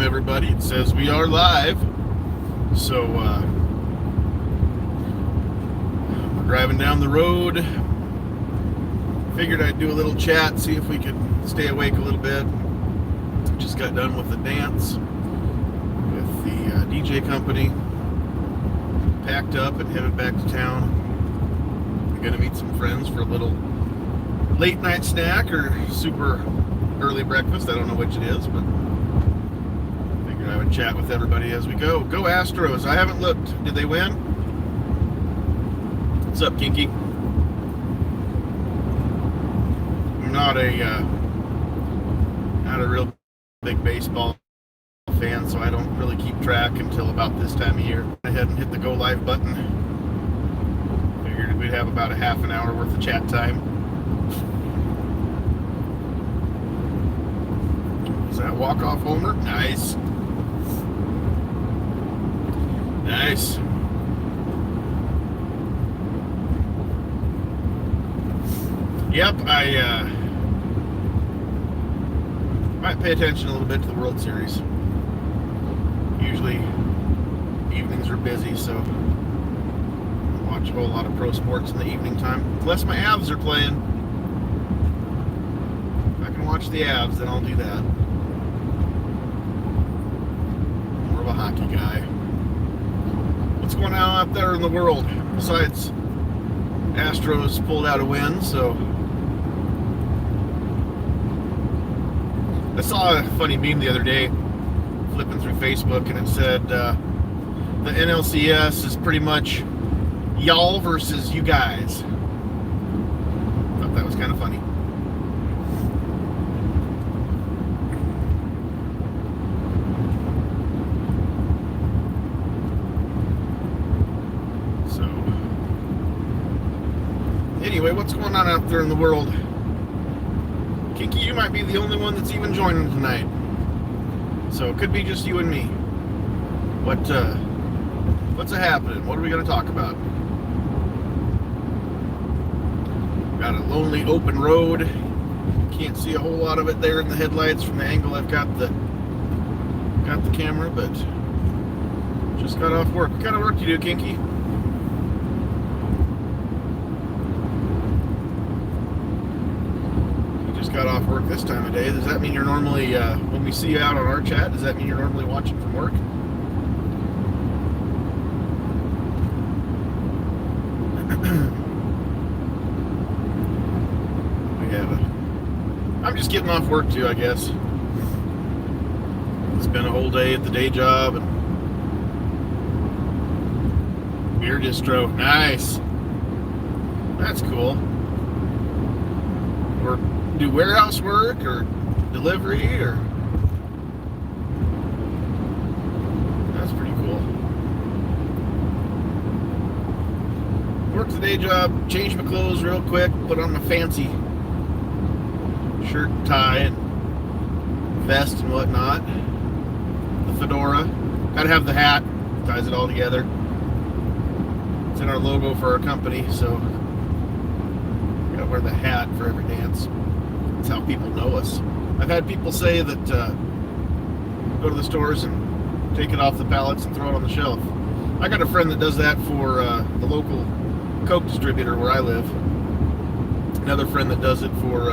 everybody. It says we are live. So, we're driving down the road. Figured I'd do a little chat, see if we could stay awake a little bit. Just got done with the dance with the DJ company. Packed up and headed back to town. I'm gonna meet some friends for a little late night snack or super early breakfast. I don't know which it is, but figured I would chat with everybody as we go. Go Astros. I haven't looked. Did they win? What's up, Kinky? I'm not a real big baseball fan, so I don't really keep track until about this time of year. I ahead and hit the go live button. Figured we'd have about a half an hour worth of chat time. Is that walk-off homer? Nice. Nice. Yep, I might pay attention a little bit to the World Series. Usually evenings are busy, so I watch a whole lot of pro sports in the evening time. Unless my Avs are playing. If I can watch the Avs, then I'll do that. More of a hockey guy. What's going on out there in the world? Besides, Astros pulled out a win, so I saw a funny meme the other day, flipping through Facebook, and it said the NLCS is pretty much y'all versus you guys. Thought that was kind of funny. So, anyway, what's going on out there in the world? Kinky, you might be the only one that's even joining tonight. So it could be just you and me. What's happening? What are we going to talk about? Got a lonely open road. Can't see a whole lot of it there in the headlights from the angle I've got the camera, but just got off work. What kind of work do you do, Kinky? Got off work this time of day. Does that mean you're normally, when we see you out on our chat, does that mean you're normally watching from work? I'm just getting off work too, I guess. It's been a whole day at the day job and beer distro. Nice. That's cool. Or do warehouse work or delivery, or that's pretty cool. Work the day job, change my clothes real quick, put on my fancy shirt, tie, and vest and whatnot. The fedora, gotta have the hat, ties it all together. It's in our logo for our company, so gotta wear the hat for every dance. That's how people know us. I've had people say that go to the stores and take it off the pallets and throw it on the shelf. I got a friend that does that for the local Coke distributor where I live. Another friend that does it for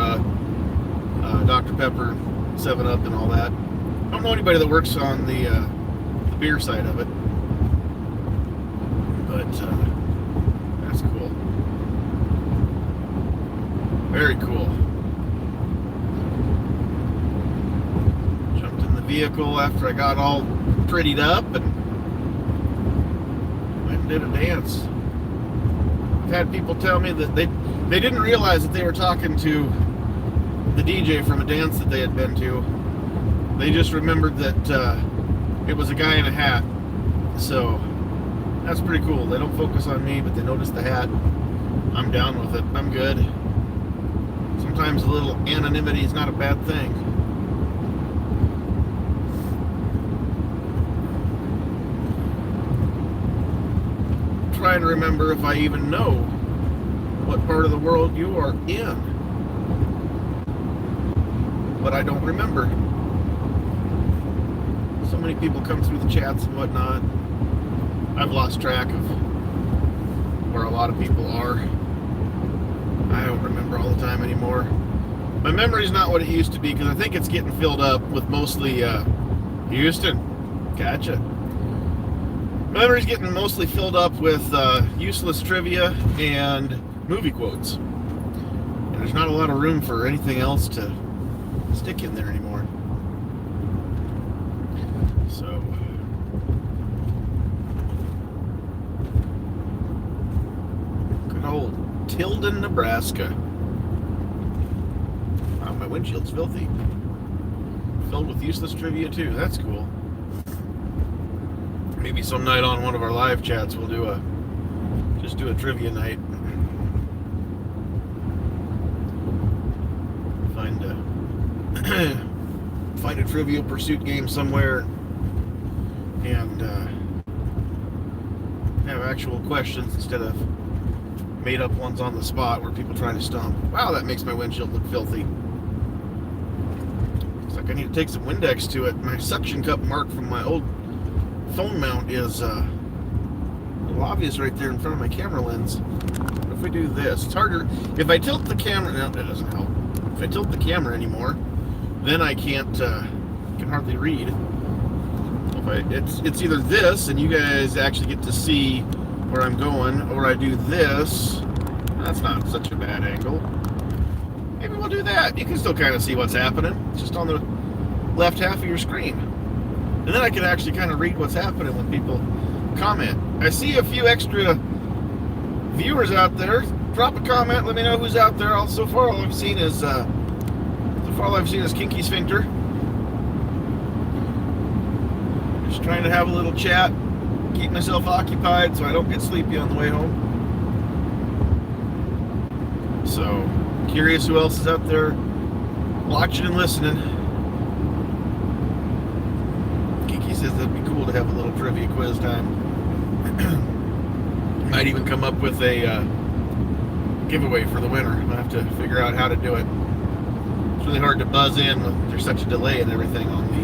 Dr. Pepper, 7-Up, and all that. I don't know anybody that works on the beer side of it, but that's cool. Very cool. Vehicle after I got all prettied up and went and did a dance. I've had people tell me that they didn't realize that they were talking to the DJ from a dance that they had been to. They just remembered that it was a guy in a hat. So that's pretty cool. They don't focus on me, but they notice the hat. I'm down with it. I'm good. Sometimes a little anonymity is not a bad thing. Trying to remember if I even know what part of the world you are in, but I don't remember. many people come through the chats and whatnot. I've lost track of where a lot of people are. I don't remember all the time anymore. My memory's not what it used to be because I think it's getting filled up with mostly Houston. Gotcha. My memory's getting mostly filled up with useless trivia and movie quotes. And there's not a lot of room for anything else to stick in there anymore. So good old Tilden, Nebraska. Wow, my windshield's filthy. Filled with useless trivia too. That's cool. Maybe some night on one of our live chats we'll do a trivia night. Find a Trivial Pursuit game somewhere and have actual questions instead of made up ones on the spot where people try to stump. Wow, that makes my windshield look filthy. Looks like I need to take some Windex to it. My suction cup mark from my old phone mount is a little obvious right there in front of my camera lens. What if we do this? It's harder. If I tilt the camera, no, that doesn't help. If I tilt the camera anymore, then I can't, can hardly read. It's either this, and you guys actually get to see where I'm going, or I do this. That's not such a bad angle. Maybe we'll do that. You can still kind of see what's happening. It's just on the left half of your screen. And then I can actually kind of read what's happening when people comment. I see a few extra viewers out there. Drop a comment. Let me know who's out there. So far, all I've seen is Kinky Sphincter. Just trying to have a little chat, keep myself occupied so I don't get sleepy on the way home. So, curious who else is out there watching and listening. Kiki says that'd be cool to have a little trivia quiz time. Might even come up with a giveaway for the winner. I'll have to figure out how to do it. It's really hard to buzz in. There's such a delay and everything on the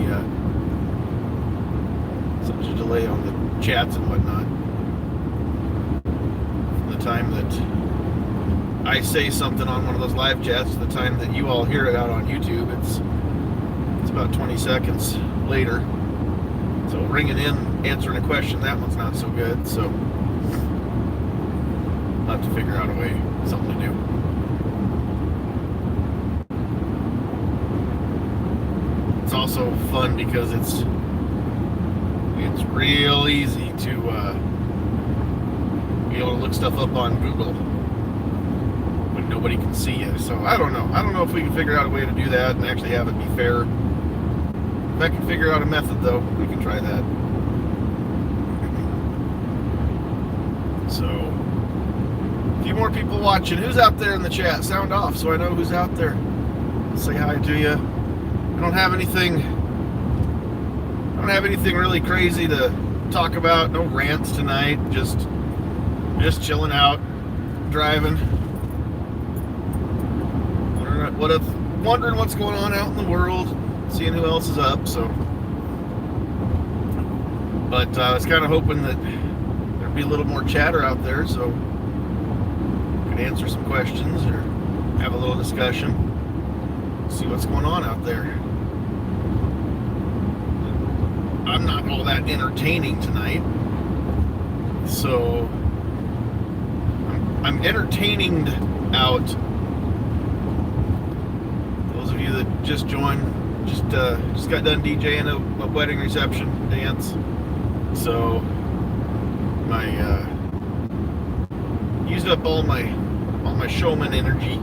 chats and whatnot. From the time that I say something on one of those live chats to the time that you all hear it out on YouTube, it's about 20 seconds later. So ringing in, answering a question, that one's not so good. So I'll have to figure out a way, something to do. It's also fun because it's real easy to be able to look stuff up on Google when nobody can see you. So I don't know if we can figure out a way to do that and actually have it be fair. If I can figure out a method though, we can try that. So a few more people watching. Who's out there in the chat? Sound off so I know who's out there. Say hi to you. I don't have anything really crazy to talk about. No rants tonight. Just chilling out, driving. Wondering what's going on out in the world, seeing who else is up. So, but I was kind of hoping that there'd be a little more chatter out there, so I could answer some questions or have a little discussion, see what's going on out there. I'm not all that entertaining tonight, so I'm entertaining out. Those of you that just joined, just got done DJing a wedding reception dance, so my used up all my showman energy,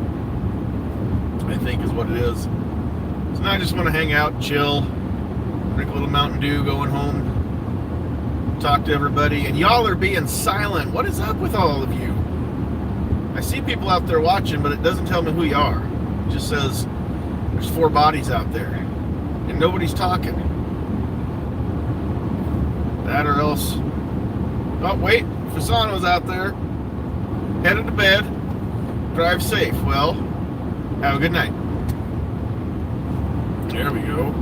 I think is what it is. So now I just want to hang out, chill, drink a little Mountain Dew, going home, talk to everybody. And y'all are being silent. What is up with all of you? I see people out there watching, but it doesn't tell me who you are. It just says there's 4 bodies out there and nobody's talking. That or else. Oh wait, Fasano's out there, headed to bed. Drive safe. Well, have a good night. There we go.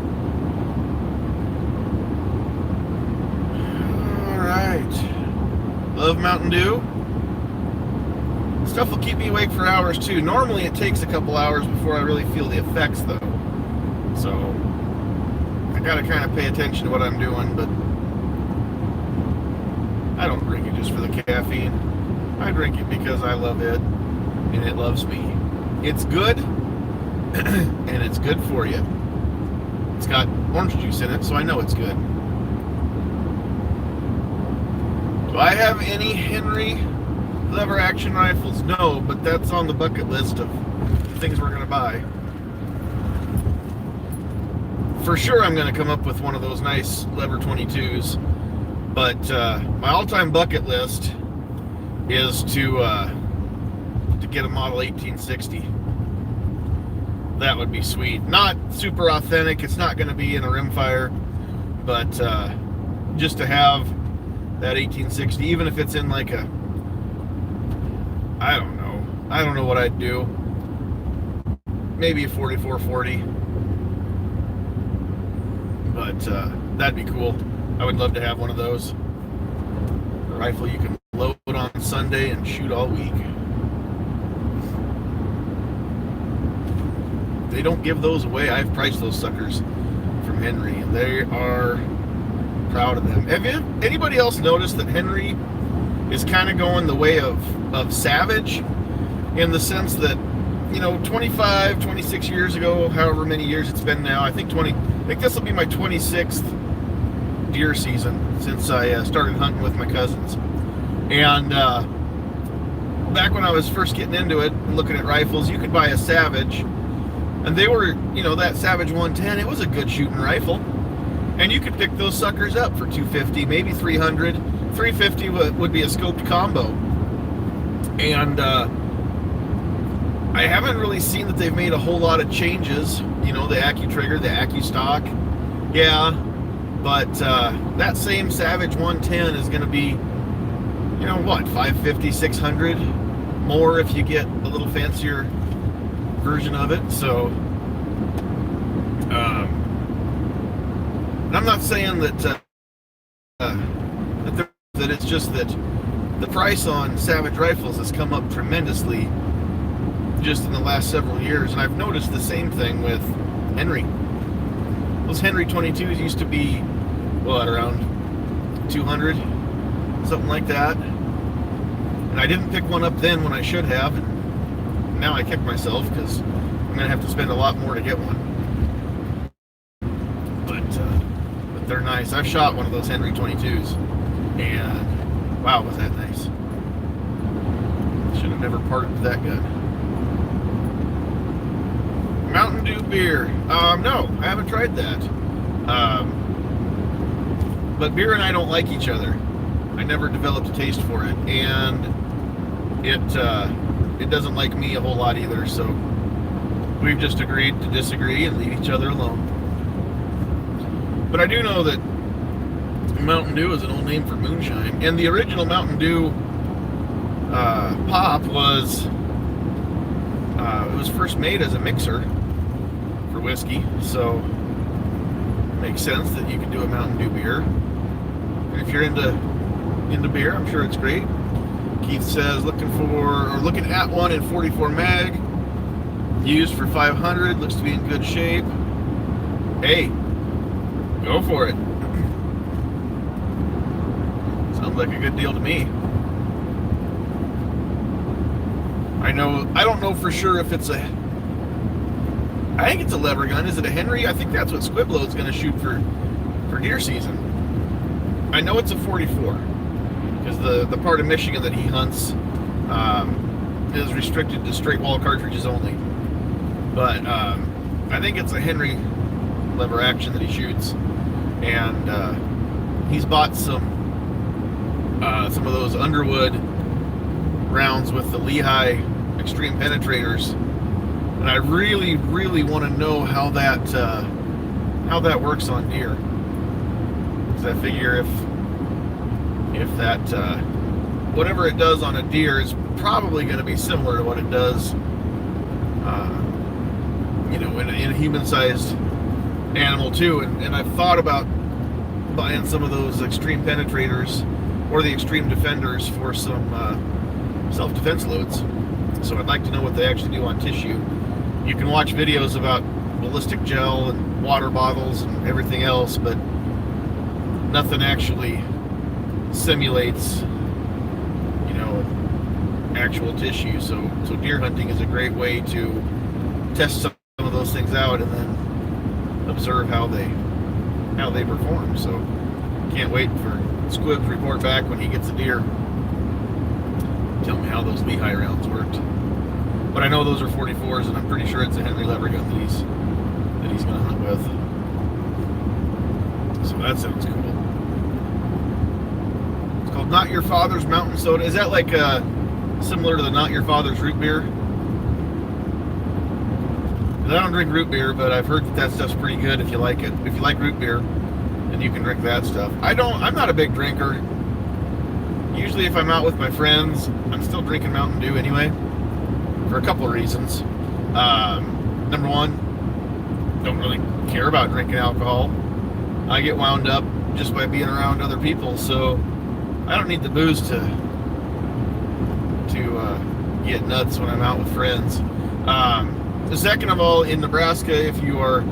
right. Love Mountain Dew. Stuff will keep me awake for hours too. Normally it takes a couple hours before I really feel the effects though. So I gotta kind of pay attention to what I'm doing, but I don't drink it just for the caffeine. I drink it because I love it and it loves me. It's good and it's good for you. It's got orange juice in it, so I know it's good. Do I have any Henry lever action rifles? No, but that's on the bucket list of things we're going to buy. For sure I'm going to come up with one of those nice lever 22s, but my all-time bucket list is to get a model 1860. That would be sweet. Not super authentic, it's not going to be in a rimfire, but just to have that 1860, even if it's in like a, I don't know what I'd do. Maybe a 4440. But that'd be cool. I would love to have one of those. A rifle you can load on Sunday and shoot all week. They don't give those away. I've priced those suckers from Henry, and they are proud of them. Have anybody else noticed that Henry is kind of going the way of Savage, in the sense that, 25, 26 years ago, however many years it's been now, I think this will be my 26th deer season since I started hunting with my cousins. And back when I was first getting into it and looking at rifles, you could buy a Savage, and they were, that Savage 110, it was a good shooting rifle. And you could pick those suckers up for $250, maybe $300. $350 would be a scoped combo. And I haven't really seen that they've made a whole lot of changes. The AccuTrigger, the AccuStock. Yeah, but that same Savage 110 is going to be, $550, $600 more if you get a little fancier version of it. So, and I'm not saying that that it's just that the price on Savage rifles has come up tremendously just in the last several years, and I've noticed the same thing with Henry. Those Henry 22s used to be, around 200, something like that, and I didn't pick one up then when I should have, and now I kick myself because I'm going to have to spend a lot more to get one. But they're nice. I've shot one of those Henry 22s, and wow, was that nice. Should have never parted with that gun. Mountain Dew beer. No, I haven't tried that. But beer and I don't like each other. I never developed a taste for it, and it doesn't like me a whole lot either. So we've just agreed to disagree and leave each other alone. But I do know that Mountain Dew is an old name for moonshine, and the original Mountain Dew pop was it was first made as a mixer for whiskey, so it makes sense that you can do a Mountain Dew beer. And if you're into beer, I'm sure it's great. Keith says looking at one in 44 mag, used for 500, looks to be in good shape. Hey, go for it. Sounds like a good deal to me. I don't know for sure if it's I think it's a lever gun. Is it a Henry? I think that's what Squiblo's going to shoot for deer season. I know it's a 44 because the part of Michigan that he hunts is restricted to straight wall cartridges only. But I think it's a Henry lever action that he shoots, and he's bought some of those Underwood rounds with the Lehigh extreme penetrators, and I really, really want to know how that works on deer. Because I figure if that whatever it does on a deer is probably going to be similar to what it does, in a human-sized animal too. And I've thought about buying some of those extreme penetrators or the extreme defenders for some self-defense loads. So I'd like to know what they actually do on tissue. You can watch videos about ballistic gel and water bottles and everything else, but nothing actually simulates, actual tissue. So deer hunting is a great way to test some of those things out and then observe how they perform. So can't wait for Squib's report back when he gets a deer. Tell me how those Lehigh rounds worked. But I know those are 44s, and I'm pretty sure it's a Henry lever gun that he's going to hunt with. So that sounds cool. It's called Not Your Father's Mountain Soda. Is that like similar to the Not Your Father's root beer? I don't drink root beer, but I've heard that stuff's pretty good if you like it. If you like root beer, then you can drink that stuff. I'm not a big drinker. Usually if I'm out with my friends, I'm still drinking Mountain Dew anyway, for a couple of reasons. Number one, don't really care about drinking alcohol. I get wound up just by being around other people, so I don't need the booze to get nuts when I'm out with friends. Second of all, in Nebraska, if you are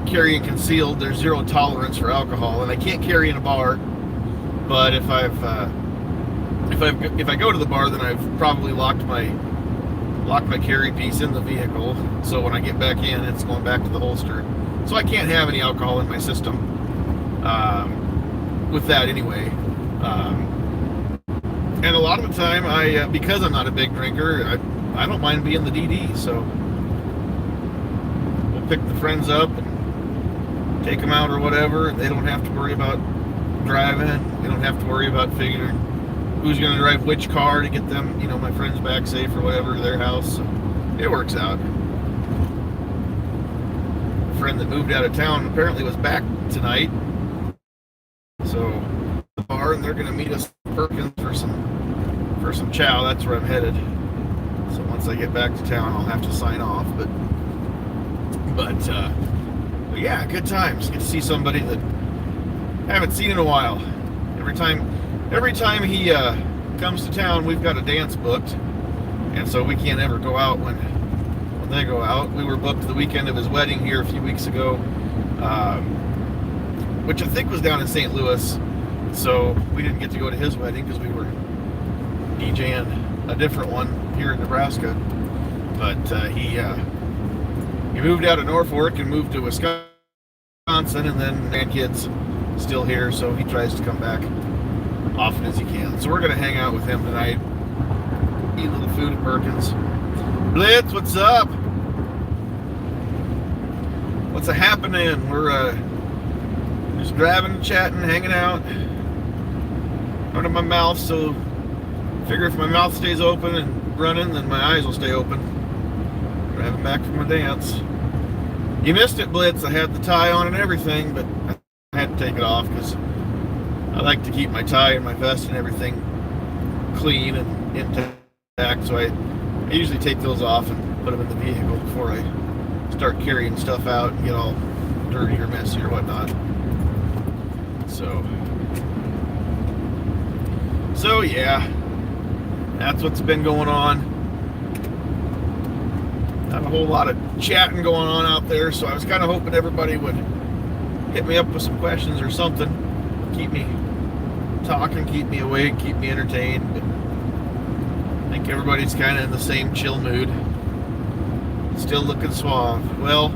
carrying concealed, there's zero tolerance for alcohol, and I can't carry in a bar. But if I go to the bar, then I've probably locked my carry piece in the vehicle. So when I get back in, it's going back to the holster. So I can't have any alcohol in my system with that anyway. And a lot of the time, because I'm not a big drinker, I don't mind being the DD. So we'll pick the friends up and take them out or whatever. They don't have to worry about driving. They don't have to worry about figuring who's going to drive which car to get them, my friends back safe or whatever to their house. So it works out. A friend that moved out of town apparently was back tonight. So the bar, and they're going to meet us in Perkins for some chow. That's where I'm headed. So once I get back to town, I'll have to sign off. But yeah, good times. Get to see somebody that I haven't seen in a while. Every time he comes to town, we've got a dance booked, and so we can't ever go out when they go out. We were booked the weekend of his wedding here a few weeks ago, which I think was down in St. Louis, so we didn't get to go to his wedding because we were DJing a different one here in Nebraska. But he moved out of Norfolk and moved to Wisconsin, and then grandkids still here, so he tries to come back often as he can. So we're going to hang out with him tonight, eat a little food at Perkins. Blitz, what's up? What's happening? We're just driving, chatting, hanging out. Out of my mouth, so figure if my mouth stays open and running, then my eyes will stay open. Driving back from my dance. You missed it, Blitz. I had the tie on and everything, but I had to take it off because I like to keep my tie and my vest and everything clean and intact, so I usually take those off and put them in the vehicle before I start carrying stuff out and get all dirty or messy or whatnot. So yeah, that's what's been going on. Not a whole lot of chatting going on out there, so I was kind of hoping everybody would hit me up with some questions or something. Keep me talking, keep me awake, keep me entertained. But I think everybody's kind of in the same chill mood. Still looking suave. Well,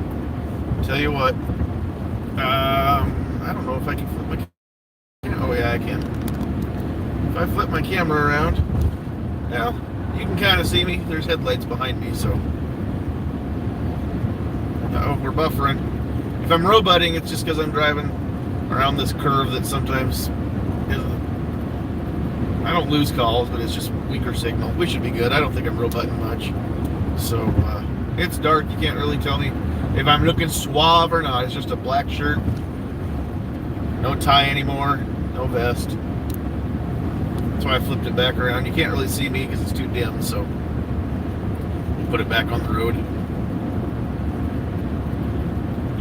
tell you what, I don't know if I can flip my camera. Oh yeah, I can. If I flip my camera around, well, you can kind of see me. There's headlights behind me, so. Uh-oh, we're buffering. If I'm row-butting, it's just because I'm driving around this curve that sometimes isn't. I don't lose calls, but it's just weaker signal. We should be good. I don't think I'm row-butting much. So, it's dark. You can't really tell me if I'm looking suave or not. It's just a black shirt. No tie anymore. No vest. That's why I flipped it back around. You can't really see me because it's too dim, so we'll put it back on the road.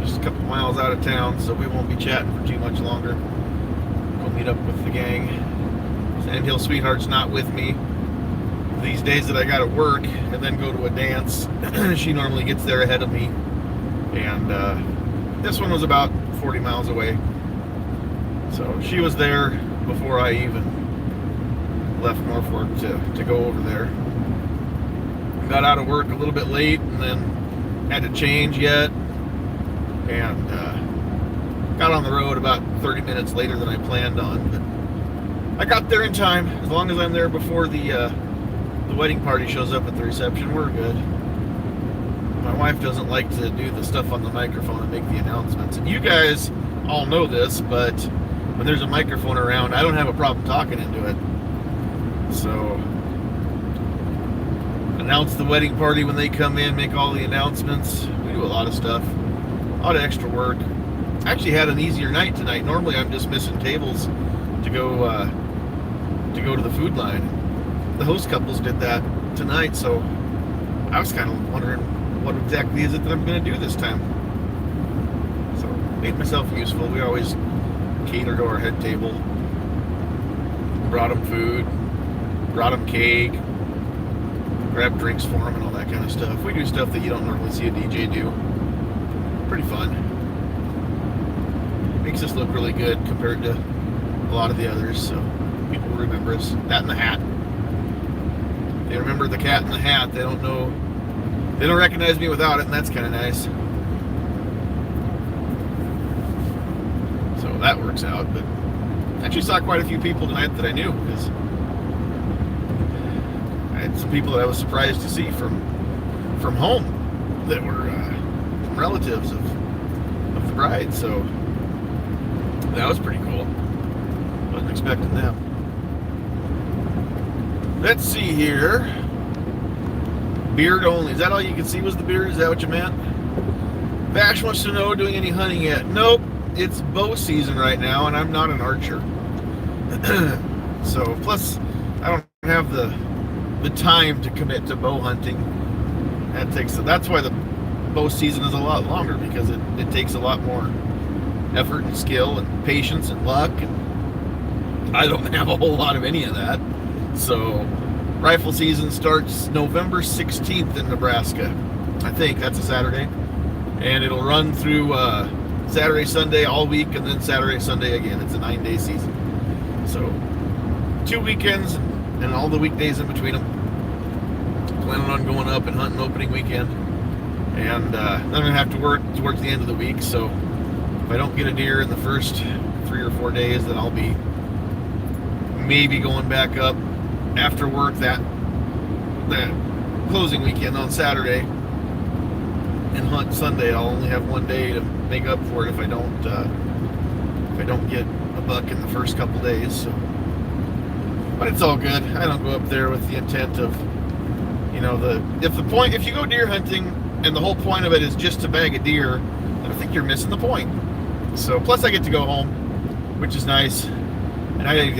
Just a couple miles out of town, so we won't be chatting for too much longer. We'll meet up with the gang, Sandhills Sweetheart's not with me these days that I gotta work and then go to a dance. She normally gets there ahead of me, and this one was about 40 miles away, so she was there before I even left Norfolk to go over there. Got out of work a little bit late and then had to change yet, and got on the road about 30 minutes later than I planned on, but I got there in time. As long as I'm there before the wedding party shows up at the reception, we're good. My wife doesn't like to do the stuff on the microphone and make the announcements. And you guys all know this, but when there's a microphone around, I don't have a problem talking into it. So, announce the wedding party when they come in, make all the announcements. We do a lot of stuff, a lot of extra work. I actually had an easier night tonight. Normally I'm just missing tables to go to the food line. The host couples did that tonight, so I was kind of wondering what exactly is it that I'm going to do this time. So made myself useful. We always cater to our head table. Brought them food, brought them cake, grabbed drinks for them and all that kind of stuff. We do stuff that you don't normally see a DJ do. Pretty fun. Makes us look really good compared to a lot of the others, so people remember us. That and the hat. They remember the cat in the hat. They don't recognize me without it, and that's kind of nice. So that works out. But I actually saw quite a few people tonight that I knew, because I had some people that I was surprised to see from home that were relatives of the bride. So that was pretty cool. Wasn't expecting them. Let's see here. Beard only. Is that all you could see was the beard? Is that what you meant? Bash wants to know, doing any hunting yet? Nope. It's bow season right now, and I'm not an archer. So, plus, I don't have the time to commit to bow hunting. That's why the bow season is a lot longer, because it takes a lot more effort and skill and patience and luck, and I don't have a whole lot of any of that. So rifle season starts November 16th in Nebraska. I think that's a Saturday, and it'll run through Saturday, Sunday all week, and then Saturday, Sunday again. It's a 9-day season, so 2 weekends and all the weekdays in between them. Planning on going up and hunting opening weekend, and then I'm gonna have to work towards the end of the week, so if I don't get a deer in the first 3 or 4 days, then I'll be maybe going back up after work that closing weekend on Saturday and hunt Sunday. I'll only have 1 day to make up for it if I don't get a buck in the first couple days. So, but it's all good. I don't go up there with the intent of, if you go deer hunting and the whole point of it is just to bag a deer, then I think you're missing the point. So, plus I get to go home, which is nice. And I didn't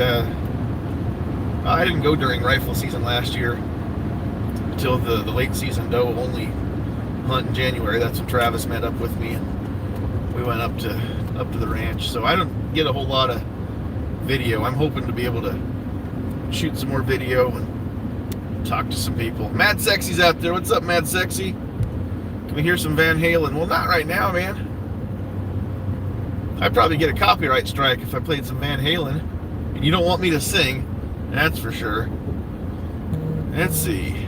go during rifle season last year until the late season doe only hunt in January. That's when Travis met up with me, and we went up to the ranch. So I don't get a whole lot of video. I'm hoping to be able to shoot some more video and talk to some people. Mad Sexy's out there. What's up, Mad Sexy? Can we hear some Van Halen? Well, not right now, man. I'd probably get a copyright strike if I played some Van Halen. And you don't want me to sing, that's for sure. Let's see.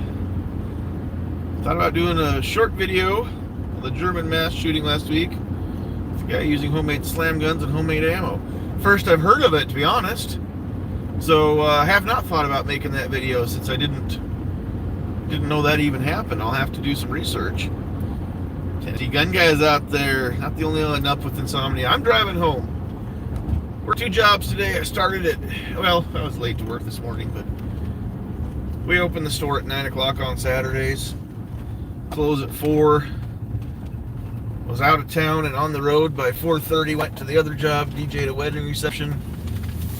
Thought about doing a short video of the German mass shooting last week. The guy using homemade slam guns and homemade ammo. First I've heard of it, to be honest. So I have not thought about making that video since I didn't know that even happened. I'll have to do some research. Tennessee gun guys out there, not the only one up with insomnia. I'm driving home. Worked 2 jobs today. I started at, I was late to work this morning, but we open the store at 9 o'clock on Saturdays, close at 4. Was out of town and on the road by 4:30. Went to the other job, DJ'd a wedding reception,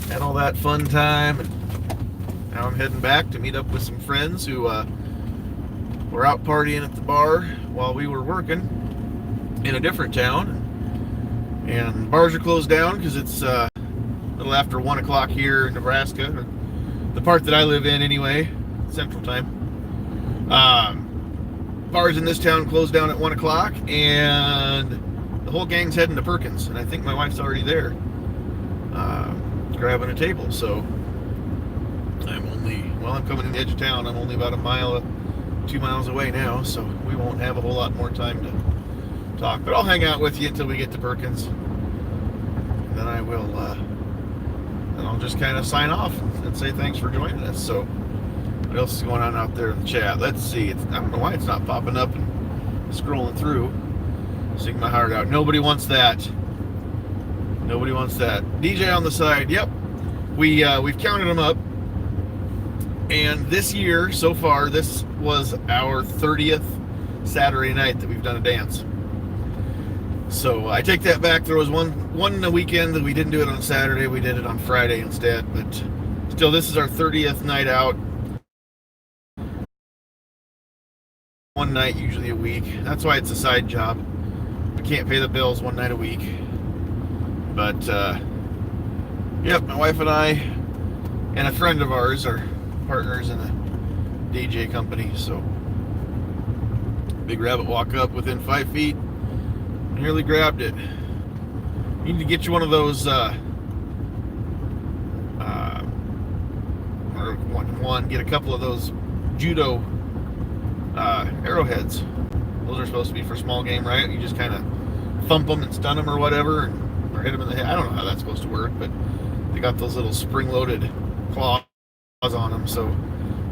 had all that fun time, and now I'm heading back to meet up with some friends who were out partying at the bar while we were working in a different town. And bars are closed down because it's a little after 1 o'clock here in Nebraska, the part that I live in anyway, Central Time. Bars in this town close down at 1 o'clock, and the whole gang's heading to Perkins, and I think my wife's already there, grabbing a table. So I'm coming in the edge of town. I'm only about 2 miles away now, so we won't have a whole lot more time to talk. But I'll hang out with you until we get to Perkins, and then I'll just kind of sign off and say thanks for joining us. So what else is going on out there in the chat? Let's see. I don't know why it's not popping up and scrolling through. Sing my heart out. Nobody wants that. Nobody wants that. DJ on the side. Yep. We've counted them up. And this year, so far, this was our 30th Saturday night that we've done a dance. So I take that back. There was one weekend that we didn't do it on Saturday. We did it on Friday instead. But still, this is our 30th night out. One night, usually a week. That's why it's a side job. We can't pay the bills one night a week. But, yep, my wife and I and a friend of ours are partners in a DJ company. So, big rabbit walk up within 5 feet. Nearly grabbed it. Need to get you one of those, get a couple of those judo arrowheads. Those are supposed to be for small game, right? You just kind of thump them and stun them or whatever, or hit them in the head. I don't know how that's supposed to work, but they got those little spring-loaded claws on them, so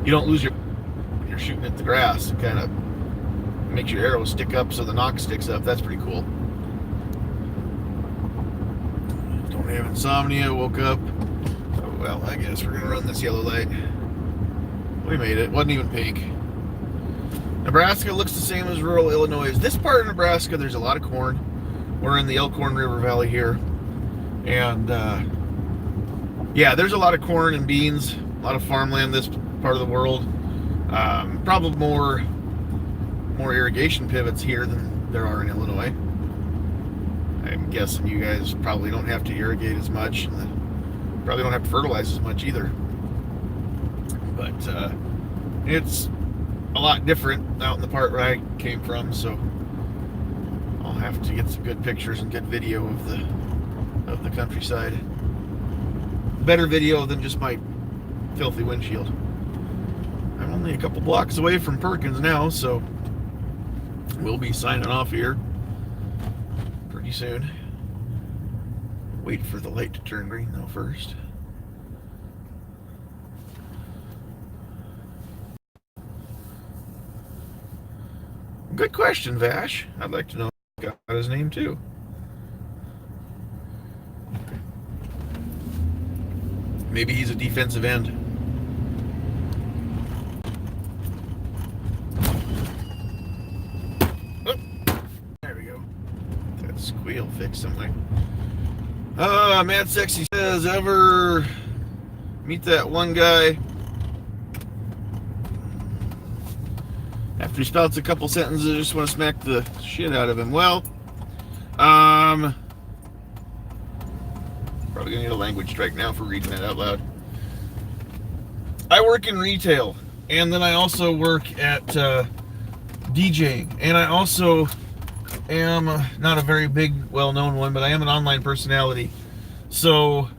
you don't lose when you're shooting at the grass. It kind of makes your arrow stick up so the nock sticks up. That's pretty cool. Don't have insomnia. Woke up. Oh, well, I guess we're gonna run this yellow light. We made it. Wasn't even pink. Nebraska looks the same as rural Illinois. This part of Nebraska, there's a lot of corn. We're in the Elkhorn River Valley here. And, yeah, there's a lot of corn and beans, a lot of farmland this part of the world. Probably more irrigation pivots here than there are in Illinois. I'm guessing you guys probably don't have to irrigate as much. And probably don't have to fertilize as much either. But, it's a lot different out in the part where I came from, so I'll have to get some good pictures and good video of the countryside. Better video than just my filthy windshield. I'm only a couple blocks away from Perkins now, so we'll be signing off here pretty soon. Wait for the light to turn green though first. Good question, Vash. I'd like to know if I got his name too. Maybe he's a defensive end. Oh, there we go. That squeal fixed something. Mad Sexy says, ever meet that one guy after he spouts a couple sentences, I just want to smack the shit out of him. Well, probably gonna need a language strike now for reading that out loud. I work in retail, and then I also work at DJing, and I also am not a very big, well-known one, but I am an online personality. So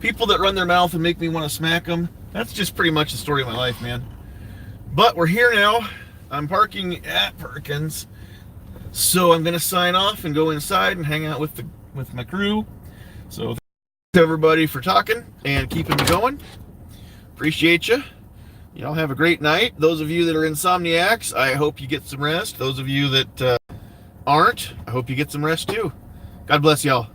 people that run their mouth and make me want to smack them, that's just pretty much the story of my life, man. But we're here now. I'm parking at Perkins, so I'm gonna sign off and go inside and hang out with my crew. So thanks everybody for talking and keeping me going. Appreciate you. Y'all have a great night. Those of you that are insomniacs, I hope you get some rest. Those of you that aren't, I hope you get some rest too. God bless y'all.